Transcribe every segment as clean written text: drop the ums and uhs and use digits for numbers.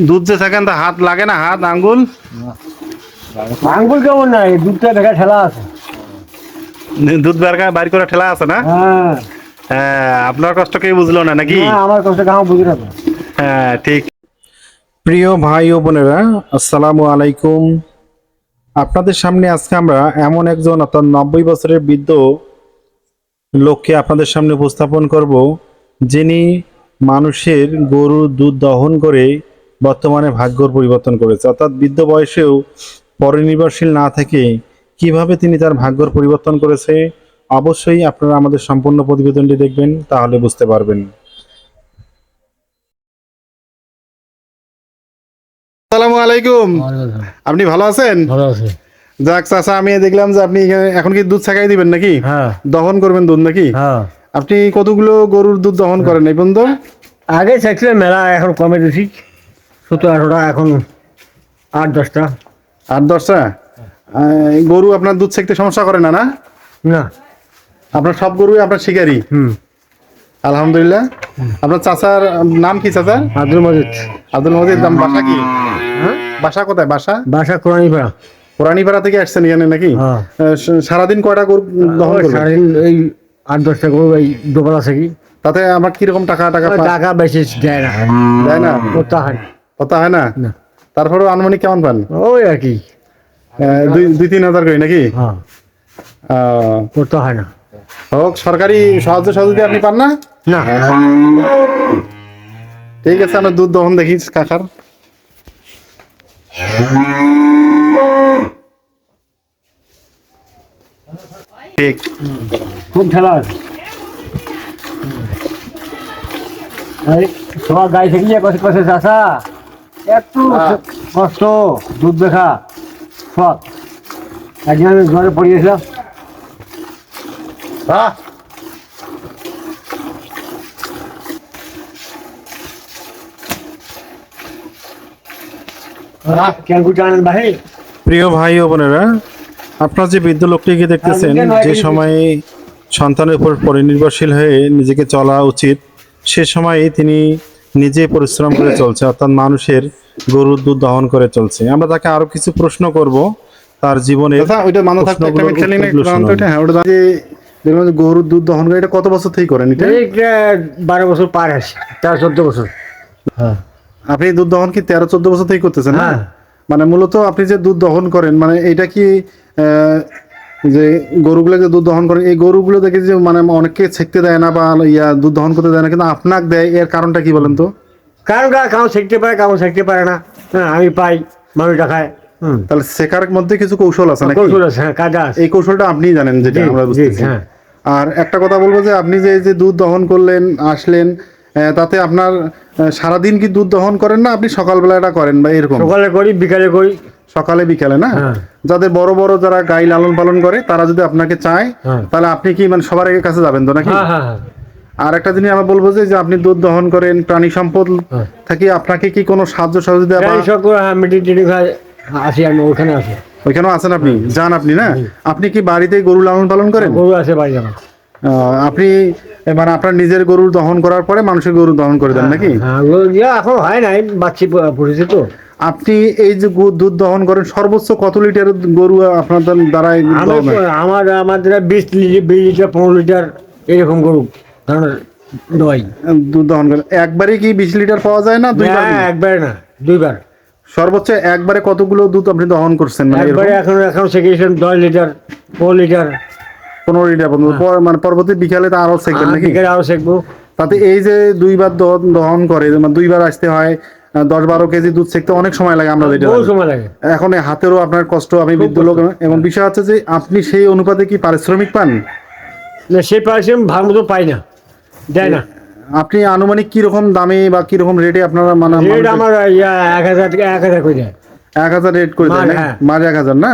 দুধ যে থাকেন তা হাত লাগে না, হাত আঙ্গুল? আঙ্গুল কেমন নাই, দুধটা দেখা ঠেলা আছে। দুধ বাইর করে ঠেলা আছে না? হ্যাঁ হ্যাঁ, আপনার কষ্ট কেউ বুঝলো না নাকি? আমার কষ্ট কাম বুঝি না তো। হ্যাঁ ঠিক। প্রিয় ভাই ও বোনেরা, আসসালামু আলাইকুম। আপনাদের সামনে আজকে আমরা এমন একজন অর্থাৎ 90 বছরের বৃদ্ধ লোককে আপনাদের সামনে উপস্থাপন করব, যিনি মানুষের গরুর দুধ দহন করে বর্তমানে ভাগ্যর পরিবর্তন করেছে। অর্থাৎ বৃদ্ধ বয়সেও পরনির্ভরশীল না থেকে কিভাবে তিনি তার ভাগ্যর পরিবর্তন করেছে, অবশ্যই আপনারা আমাদের সম্পূর্ণ প্রতিবেদনটি দেখবেন, তাহলে বুঝতে পারবেন। আসসালামু আলাইকুম। আপনি ভালো আছেন? ভালো আছে। যাক চাচা, আমি দেখলাম যে আপনি এখন কি দুধ ছাকাই দিবেন নাকি? হ্যাঁ দহন করবেন দুধ নাকি? হ্যাঁ, আপনি কতগুলো গরুর দুধ দহন করেন এই পর্যন্ত? আগে চাইছিল মেলা, এখন কমে দিছি 17-18টা, এখন 8-10টা। 8-10টা গরু আপনার দুধ ছাকতে সমস্যা করে না? না, না। আপনার সব গরুই আপনার শিকারি? আলহামদুলিল্লাহ। আপনার চাচার নাম কি চাচার? আব্দুল মজিদ। আব্দুল মজিদ। বাসা কি? হ্যাঁ, বাসা কোথায়? বাসা কোরআনীপাড়া। পুরানীপাড়া থেকে আসছেন এখানে নাকি? হ্যাঁ। সারাদিন কয়টা গরু দহন করবেন? সারাদিন এই 8-10টা গরু এই দোকান আছে কি। তাতে আমার কিরকম টাকা টাকা টাকা বেশি দেয় না। দেয় না? করতে হয় কথা হয় না? না। তারপরেও আনুমানিক কেমন পান? ওই আর কি। 2-3 হাজার করে নাকি? হ্যাঁ, করতে হয় না। হোক, সরকারি সাহায্য সহযোগিতা আপনি পান না? না। ঠিক আছে, আমরা দুধ দহন দেখি কাকার। ঠিক। খুব ঠেলা আছে। সবার গাড়ি থেকে কষে কষে চাষা একটু কষ্ট, দুধ দেখা সব। একদিন আমি ঘরে পড়িয়েছিলাম। প্রিয় ভাই ও বোনেরা, আপনার যে বৃদ্ধ লোকটিকে দেখতেছেন, যে সময়ে সন্তানের উপর পরিনির্ভরশীল হয়ে নিজেকে চলা উচিত, সে সময়ে তিনি নিজে পরিশ্রম করে চলছে, অর্থাৎ মানুষের গরুর দুধ দহন করে চলছে। আমরা তাকে আরো কিছু প্রশ্ন করব তার জীবনে। গরুর দুধ দহন করে এটা কত বছর থেকে করেন? এটা 12 বছর পার আছে, 13-14 বছর। হ্যাঁ, আপনি দুধ দহন কি 13-14 বছর থেকে করতেছেন? হ্যাঁ। মানে মূলত আপনি যে দুধ দহন করেন, মানে এটা কি যে গরুগুলো যে দুধ দহন করেন, এই গরুগুলো দেখে যে মানে অনেককে ছেকতে দেয় না বা দুধ দহন করতে দেয় না, কিন্তু আপনাকে দেয়, এর কারণটা কি বলেন তো? কারণ কাউ শিখতে পারে, কাউ শিখতে পারে না। হ্যাঁ, আমি পাই, মানুষটা খায়। তাহলে শেখার মধ্যে কিছু কৌশল আছে নাকি? কৌশল আছে, হ্যাঁ, কাজা আছে। এই কৌশলটা আপনিই জানেন, যেটা আমরা বুঝতেছি। হ্যাঁ। আর একটা কথা বলবো যে আপনি যে দুধ দহন করলেন, আসলেন, তাতে আপনার সারাদিন কি দুধ দহন করেন না আপনি সকালবেলা এটা করেন বা এরকম? সকালে করি, বিকালে করি। সকালে বিকালে না? হ্যাঁ। যাদের বড় বড় যারা গাই লালন পালন করে, তারা যদি আপনাকে চায়, তাহলে আপনি কি মানে সবার কাছে যাবেন তো নাকি? হ্যাঁ, হ্যাঁ। আর একটা জিনিস আমরা বলবো যে আপনি দুধ দহন করেন, প্রাণী সম্পদ থাকি, আপনাকে কি কোনো সাহায্য সহযোগিতা? আসি, আমি ওখানে আছি। ওইখানেও আছেন আপনি? যান আপনি না? আপনি কি বাড়িতে গরু লালন পালন করেন? গরু আছে বাড়ি আমার। আপনি মানে আপনার নিজের গরু দহন করার পরে মানুষের গরু দহন করে দেন নাকি? এখন হয় নাই, বাচ্চি পড়েছে তো। আপনি এই যে দুধ দহন করেন, সর্বোচ্চ কত লিটার গরু আপনার দ্বারাই? আমাদের 20 লিটার 15 লিটার এরকম গরু দই দুধ দহন করেন। একবারে কি 20 লিটার পাওয়া যায় না? দুইবার? একবারে না, দুইবার। সর্বোচ্চ একবারে কতগুলো দুধ আপনি দহন করছেন? একবারে এখন শিখেছেন 10 লিটার 4 লিটার 15 লিটার মানে পরবর্তী বিকালে তো আরো শিখবেন নাকি? বিকালে আরো শিখবো। তাতে এই যে দুইবার দহন করে, মানে দুইবার আসতে হয়, 10-12 কেজি দুধ শিখতে অনেক সময় লাগে। আমরা যেটা সময় লাগে, এখন হাতেরও আপনার কষ্ট, আমি বৃদ্ধ লোক, এবং বিষয় হচ্ছে যে আপনি সেই অনুপাতে কি পারিশ্রমিক পান? সেই পারিশ্রমিক ভাগ মতো পাই না, দেয় না। আপনি আনুমানিক কিরকম দামে বা কিরকম রেটে আপনারা মানে? রেট আমার 1000 থেকে 1000 করে দেয়। 1000 রেট করে দেয় না? মাঝে 1000 না?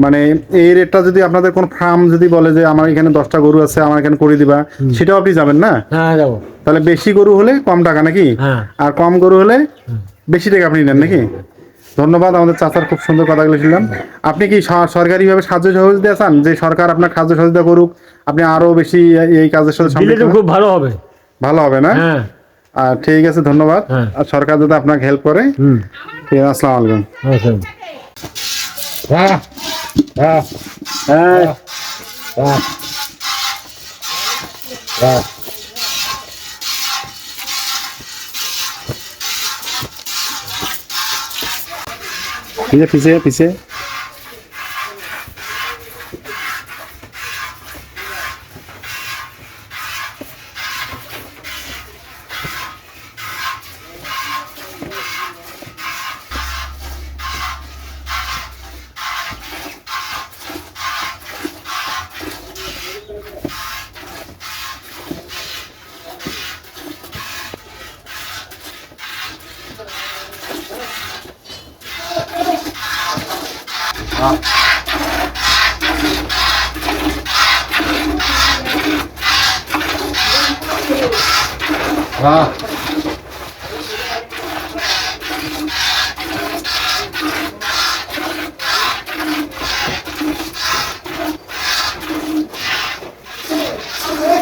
মানে এই রেটটা যদি আপনাদের কোন ফার্ম যদি বলে যে আমার এখানে 10টা গরু আছে, আমার এখানে করে দিবা, সেটাও আপনি যাবেন না? হ্যাঁ, যাবো। তাহলে বেশি গরু হলে কম টাকা নাকি? আর কম গরু হলে বেশি টাকা আপনি নেন নাকি? ধন্যবাদ, আমাদের চাচার খুব সুন্দর কথাগুলো শুনলাম। আপনি কি সরকারিভাবে সাহায্য সহযোগিতা চান, যে সরকার আপনার সাহায্য সহযোগিতা করুক, আপনি আরো বেশি এই কাজের সাথে? খুব ভালো হবে। ভালো হবে না? আর ঠিক আছে, ধন্যবাদ। হ্যাঁ। আর সরকার যাতে আপনাকে হেল্প করে। ঠিক আছে, আসসালামু আলাইকুম। হ্যাঁ হ্যাঁ হ্যাঁ হ্যাঁ হ্যাঁ पीछे पीछे पीछे হ্যাঁ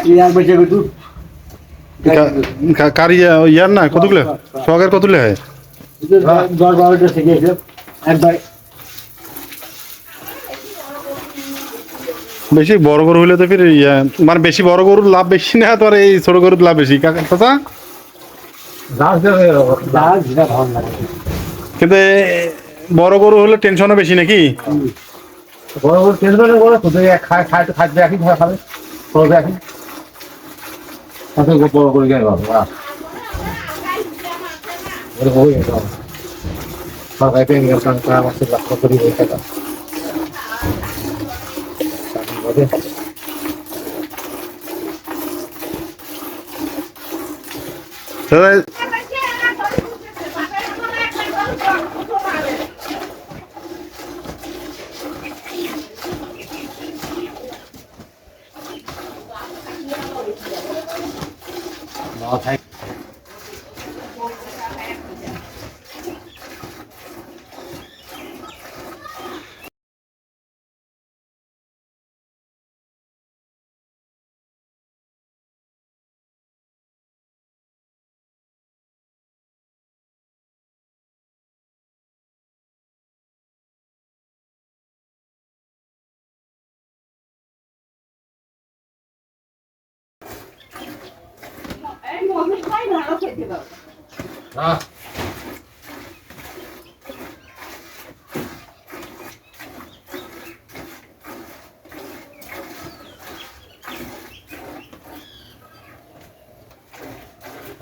ইয়ার বেঁচে গেছু कारी यार ना कतगुलो सगर कतगुलो है 10-12টা শিখেছে একবার বেশি বড় গরু হলে তো ফির মানে বেশি বড় গরুর লাভ বেশি না, তো আর এই ছোট গরুর লাভ বেশি কাকা চাচা। দাল যেটা ভালো লাগে কিন্তু বড় গরু হলে টেনশনও বেশি নাকি? বড় বড় টেনশনে বড় তো খায় খায় তো খাদ্য একই খাবে করবে একই কত বড় করে গেল বাবা ওরে হয়ে গেল সবাই পেয়ে গেল কারণ কাজ আছে লাখ করে হয়ে গেল দাদা হ্যাঁ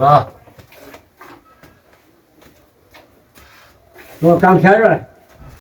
হ্যাঁ তোর কাম শেষ হয়